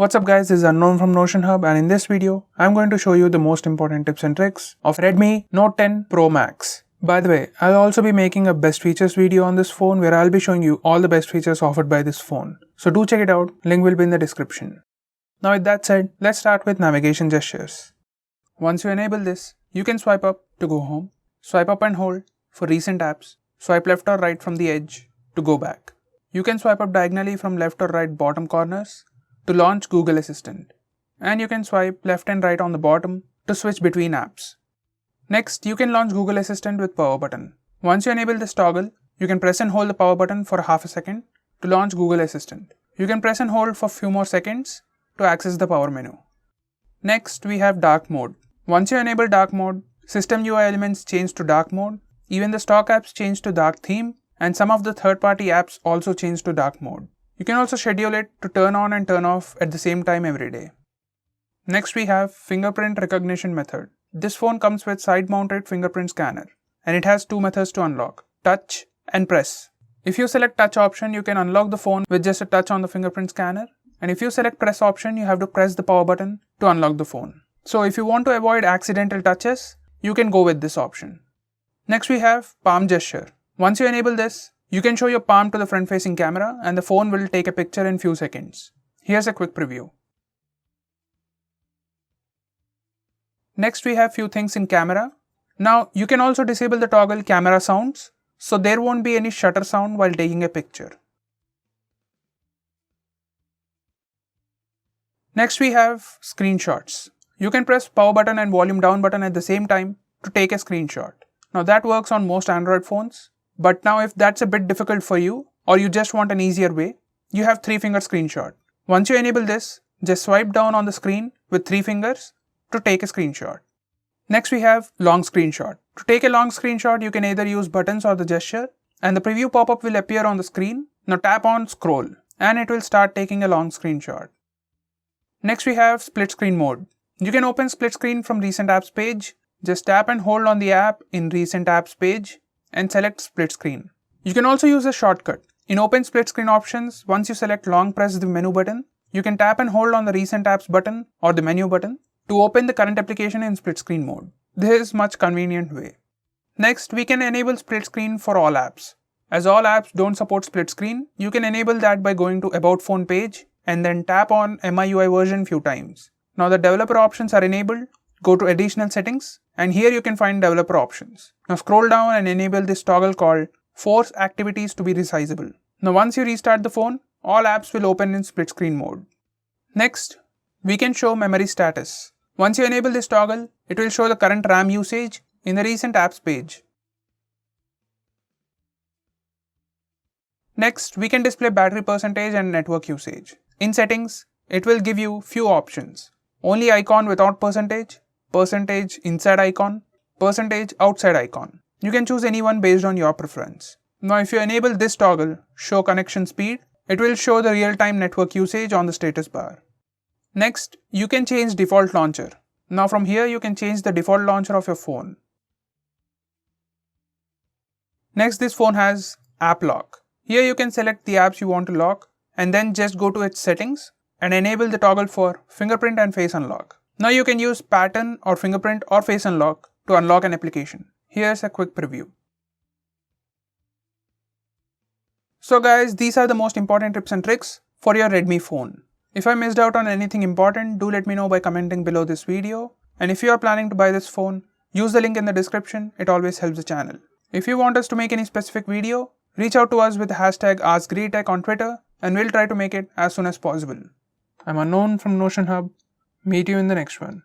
What's up guys, this is Unknown from Notion Hub, and in this video, I'm going to show you the most important tips and tricks of Redmi Note 10 Pro Max. By the way, I'll also be making a best features video on this phone where I'll be showing you all the best features offered by this phone. So do check it out, link will be in the description. Now with that said, let's start with navigation gestures. Once you enable this, you can swipe up to go home, swipe up and hold for recent apps, swipe left or right from the edge to go back. You can swipe up diagonally from left or right bottom corners to launch Google Assistant, and you can swipe left and right on the bottom to switch between apps. Next, you can launch Google Assistant with power button. Once you enable this toggle, you can press and hold the power button for half a second to launch Google Assistant. You can press and hold for few more seconds to access the power menu. Next, we have dark mode. Once you enable dark mode, system UI elements change to dark mode, even the stock apps change to dark theme, and some of the third-party apps also change to dark mode. You can also schedule it to turn on and turn off at the same time every day. Next we have fingerprint recognition method. This phone comes with side-mounted fingerprint scanner, and it has two methods to unlock: touch and press. If you select touch option, you can unlock the phone with just a touch on the fingerprint scanner, and if you select press option, you have to press the power button to unlock the phone. So if you want to avoid accidental touches, you can go with this option. Next we have palm gesture. Once you enable this, you can show your palm to the front-facing camera and the phone will take a picture in few seconds. Here's a quick preview. Next we have few things in camera. Now you can also disable the toggle camera sounds, so there won't be any shutter sound while taking a picture. Next we have screenshots. You can press power button and volume down button at the same time to take a screenshot. Now that works on most Android phones. But now if that's a bit difficult for you, or you just want an easier way, you have 3-finger screenshot. Once you enable this, just swipe down on the screen with 3 fingers to take a screenshot. Next we have long screenshot. To take a long screenshot, you can either use buttons or the gesture, and the preview pop-up will appear on the screen. Now tap on scroll, and it will start taking a long screenshot. Next we have split screen mode. You can open split screen from recent apps page. Just tap and hold on the app in recent apps page and select split screen. You can also use a shortcut. In open split screen options, once you select long press the menu button, you can tap and hold on the recent apps button or the menu button to open the current application in split screen mode. This is much convenient way. Next, we can enable split screen for all apps. As all apps don't support split screen, you can enable that by going to About Phone page and then tap on MIUI version few times. Now the developer options are enabled. Go to additional settings, and here you can find developer options. Now scroll down and enable this toggle called force activities to be resizable. Now once you restart the phone, all apps will open in split screen mode. Next, we can show memory status. Once you enable this toggle, it will show the current RAM usage in the recent apps page. Next, we can display battery percentage and network usage. In settings, it will give you few options: only icon without percentage, percentage inside icon, percentage outside icon. You can choose any one based on your preference. Now if you enable this toggle, show connection speed, it will show the real-time network usage on the status bar. Next, you can change default launcher. Now from here you can change the default launcher of your phone. Next, this phone has app lock. Here you can select the apps you want to lock and then just go to its settings and enable the toggle for fingerprint and face unlock. Now you can use pattern or fingerprint or face unlock to unlock an application. Here's a quick preview. So guys, these are the most important tips and tricks for your Redmi phone. If I missed out on anything important, do let me know by commenting below this video. And if you are planning to buy this phone, use the link in the description, it always helps the channel. If you want us to make any specific video, reach out to us with the hashtag AskGreeTech on Twitter and we'll try to make it as soon as possible. I'm Unknown from Notion Hub. Meet you in the next one.